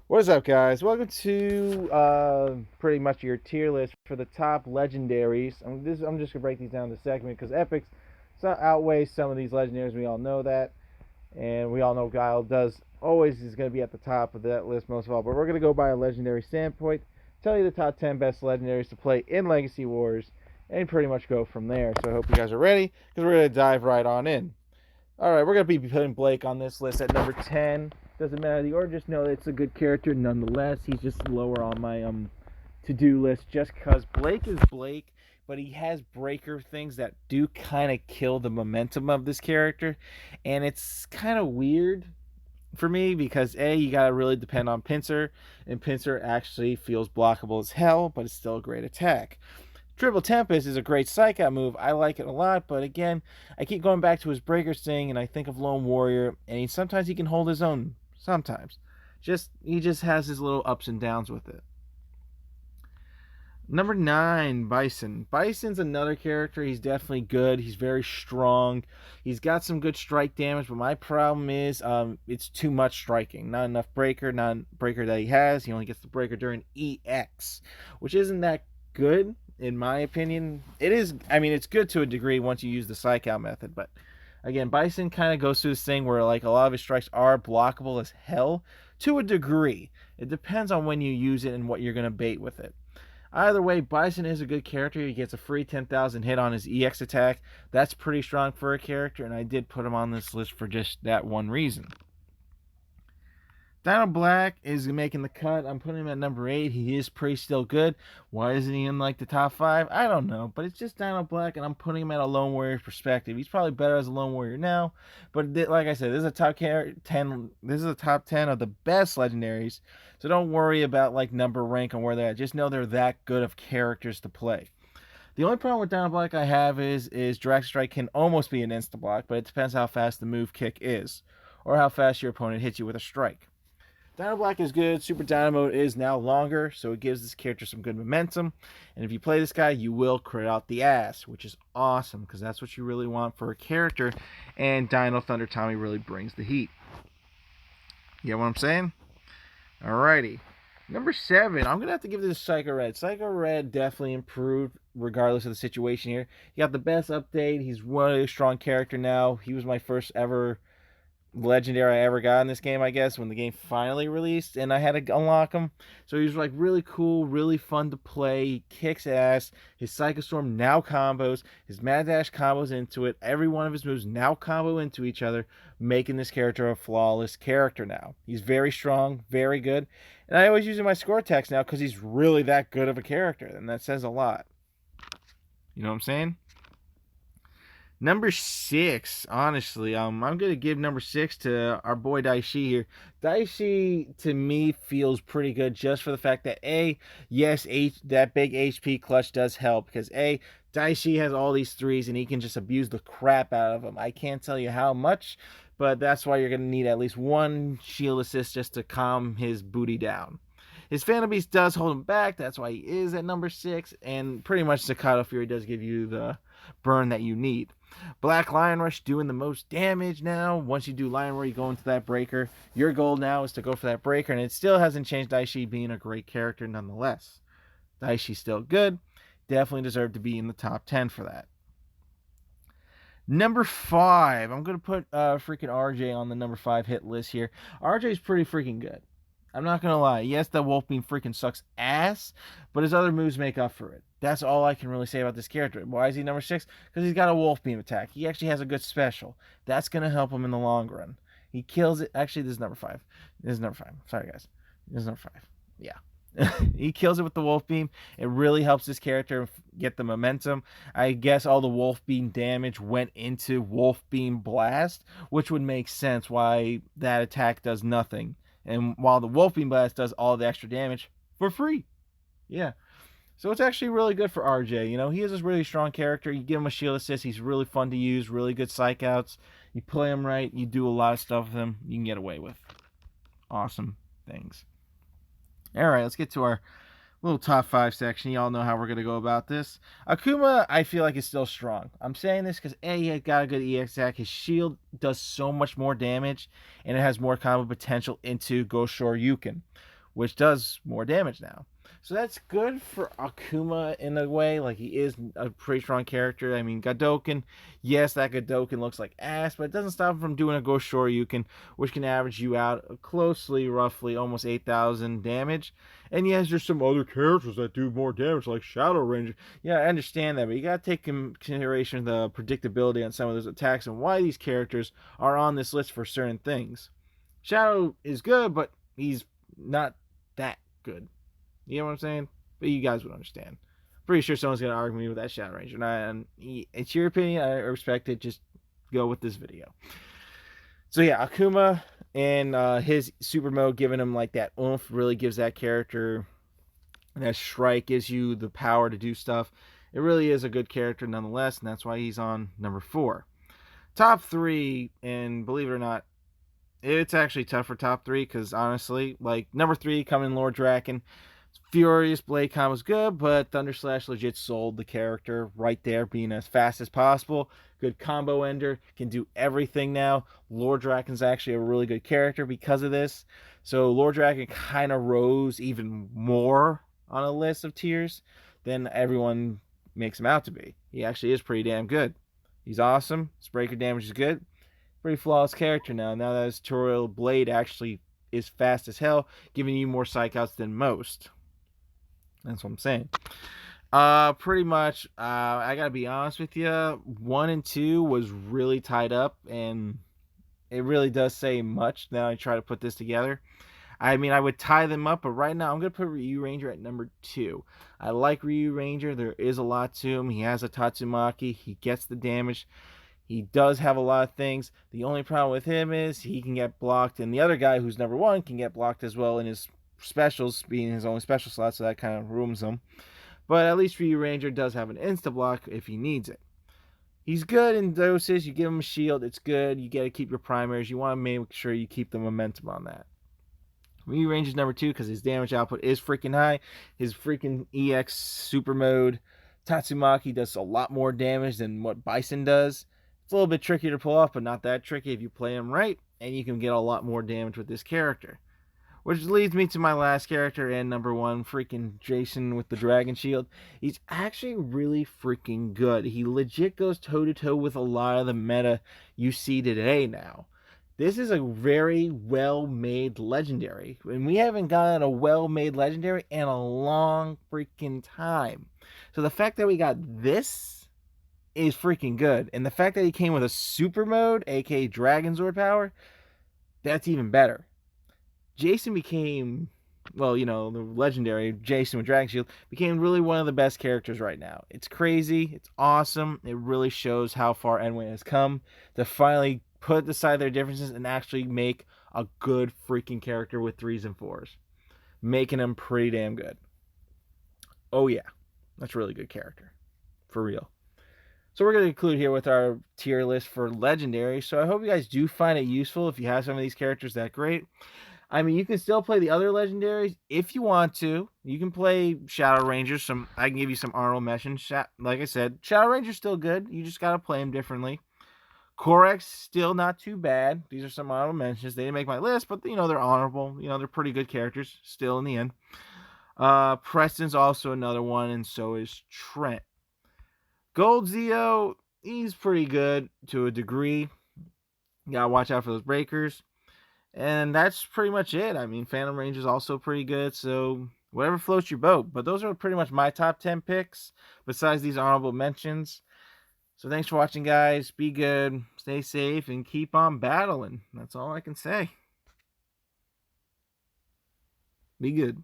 What is up, guys? Welcome to pretty much your tier list for the top legendaries. I'm just gonna break these down in a segment because epics outweigh some of these legendaries. We all know that, and we all know Guile does always is gonna be at the top of that list most of all. But we're gonna go by a legendary standpoint, tell you the top 10 best legendaries to play in Legacy Wars, and pretty much go from there. So I hope you guys are ready because we're gonna dive right on in. All right, we're gonna be putting Blake on this list at number 10. Doesn't matter the order, just know it's a good character nonetheless. He's just lower on my to-do list just because Blake is Blake, but he has breaker things that do kind of kill the momentum of this character, and it's kind of weird for me because you gotta really depend on Pincer, and Pincer actually feels blockable as hell, but it's still a great attack. Triple Tempest is a great psych out move. I like it a lot, but again, I keep going back to his breakers thing, and I think of Lone Warrior, and sometimes he can hold his own. Sometimes. He just has his little ups and downs with it. Number 9, Bison. Bison's another character. He's definitely good. He's very strong. He's got some good strike damage, but my problem is it's too much striking. Not enough breaker, not breaker that he has. He only gets the breaker during EX, which isn't that good in my opinion. It is, I mean, it's good to a degree once you use the psych out method, but again, Bison kind of goes through this thing where like a lot of his strikes are blockable as hell to a degree. It depends on when you use it and what you're going to bait with it. Either way, Bison is a good character. He gets a free 10,000 hit on his EX attack. That's pretty strong for a character, and I did put him on this list for just that one reason. Dino Black is making the cut. I'm putting him at number 8. He is pretty still good. Why isn't he in like the top 5? I don't know, but it's just Dino Black, and I'm putting him at a Lone Warrior perspective. He's probably better as a Lone Warrior now, but like I said, this is a top 10. This is a top 10 of the best legendaries. So don't worry about like number rank and where they're at. Just know they're that good of characters to play. The only problem with Dino Black I have is Direct Strike can almost be an insta block, but it depends how fast the move kick is, or how fast your opponent hits you with a strike. Dino Black is good. Super Dino Mode is now longer, so it gives this character some good momentum. And if you play this guy, you will crit out the ass, which is awesome, because that's what you really want for a character. And Dino Thunder Tommy really brings the heat. You get what I'm saying? Alrighty. Number 7, I'm going to have to give this Psycho Red. Psycho Red definitely improved regardless of the situation here. He got the best update. He's a really strong character now. He was my first ever legendary I ever got in this game, I guess, when the game finally released, and I had to unlock him. So he was like really cool, really fun to play. He kicks ass. His Psycho Storm now combos. His Mad Dash combos into it. Every one of his moves now combo into each other, making this character a flawless character now. He's very strong, very good. And I always use him in my score text now because he's really that good of a character, and that says a lot. You know what I'm saying? Number 6, honestly, I'm going to give number 6 to our boy Daishi here. Daishi, to me, feels pretty good just for the fact that, yes, that big HP clutch does help. Because, Daishi has all these threes, and he can just abuse the crap out of them. I can't tell you how much, but that's why you're going to need at least one shield assist just to calm his booty down. His Phantom Beast does hold him back. That's why he is at number 6. And pretty much Staccato Fury does give you the burn that you need. Black Lion Rush doing the most damage now. Once you do Lion Roar, you go into that breaker. Your goal now is to go for that breaker, and it still hasn't changed Daishi being a great character nonetheless. Daishi's still good. Definitely deserved to be in the top 10 for that. Number 5. I'm going to put freaking RJ on the number 5 hit list here. RJ's pretty freaking good. I'm not going to lie. Yes, the Wolf Beam freaking sucks ass, but his other moves make up for it. That's all I can really say about this character. Why is he number 6? Because he's got a Wolf Beam attack. He actually has a good special. That's going to help him in the long run. He kills it. Actually, this is number 5. This is number 5. Sorry, guys. This is number 5. Yeah. He kills it with the Wolf Beam. It really helps this character get the momentum. I guess all the Wolf Beam damage went into Wolf Beam Blast, which would make sense why that attack does nothing. And while the Wolf Beam Blast does all the extra damage for free. Yeah. So it's actually really good for RJ. You know, he is a really strong character. You give him a shield assist. He's really fun to use. Really good psych outs. You play him right. You do a lot of stuff with him. You can get away with awesome things. All right, let's get to our little top 5 section. Y'all know how we're going to go about this. Akuma, I feel like, is still strong. I'm saying this because, he got a good EX attack. His shield does so much more damage, and it has more combo potential into Ghost Shore Yukin, which does more damage now. So that's good for Akuma in a way. Like, he is a pretty strong character. I mean, Godoken, yes, that Godoken looks like ass, but it doesn't stop him from doing a Go Shoryuken, which can average you out closely, roughly, almost 8,000 damage. And yes, there's some other characters that do more damage, like Shadow Ranger. Yeah, I understand that, but you gotta take in consideration the predictability on some of those attacks and why these characters are on this list for certain things. Shadow is good, but he's not that good. You know what I'm saying? But you guys would understand. Pretty sure someone's gonna argue me with that Shadow Ranger. And it's your opinion. I respect it. Just go with this video. So yeah, Akuma and his super mode, giving him like that oomph, really gives that character that strike, gives you the power to do stuff. It really is a good character nonetheless, and that's why he's on number 4. Top 3, and believe it or not, it's actually tough for top 3 because honestly, like number 3 coming Lord Draken. Furious Blade combo's good, but Thunder Slash legit sold the character right there, being as fast as possible. Good combo ender, can do everything now. Lord Draken's actually a really good character because of this. So Lord Draken kind of rose even more on a list of tiers than everyone makes him out to be. He actually is pretty damn good. He's awesome. His breaker damage is good. Pretty flawless character now. Now that his Tutorial Blade actually is fast as hell, giving you more psych outs than most. That's what I'm saying. Pretty much, I gotta be honest with you, 1 and 2 was really tied up, and it really does say much now I try to put this together. I mean, I would tie them up, but right now I'm going to put Rearranger at number 2. I like Rearranger. There is a lot to him. He has a Tatsumaki. He gets the damage. He does have a lot of things. The only problem with him is he can get blocked, and the other guy who's number 1 can get blocked as well in his specials, being his only special slot, so that kind of ruins him. But at least Rearranger does have an insta-block if he needs it. He's good in doses. You give him a shield, it's good. You got to keep your primaries. You want to make sure you keep the momentum on that. Rearranger's number 2 because his damage output is freaking high. His freaking EX super mode, Tatsumaki, does a lot more damage than what Bison does. It's a little bit trickier to pull off, but not that tricky if you play him right, and you can get a lot more damage with this character. Which leads me to my last character and number 1, freaking Jason with the Dragon Shield. He's actually really freaking good. He legit goes toe-to-toe with a lot of the meta you see today now. This is a very well-made legendary. And we haven't gotten a well-made legendary in a long freaking time. So the fact that we got this is freaking good. And the fact that he came with a super mode, aka Dragon Zord power, that's even better. Jason became, well, you know, the legendary Jason with Dragon Shield became really one of the best characters right now. It's crazy. It's awesome. It really shows how far N-Way has come to finally put aside their differences and actually make a good freaking character with 3s and 4s. Making him pretty damn good. Oh, yeah. That's a really good character. For real. So we're going to conclude here with our tier list for legendary. So I hope you guys do find it useful if you have some of these characters that great. I mean, you can still play the other legendaries if you want to. You can play Shadow Rangers. I can give you some honorable mentions. Like I said, Shadow Ranger's still good. You just got to play him differently. Korak's still not too bad. These are some honorable mentions. They didn't make my list, but, you know, they're honorable. You know, they're pretty good characters still in the end. Preston's also another one, and so is Trent. Gold Zeo, he's pretty good to a degree. You gotta watch out for those breakers. And that's pretty much it. I mean, Phantom Range is also pretty good, so whatever floats your boat. But those are pretty much my top 10 picks, besides these honorable mentions. So thanks for watching, guys. Be good, stay safe, and keep on battling. That's all I can say. Be good.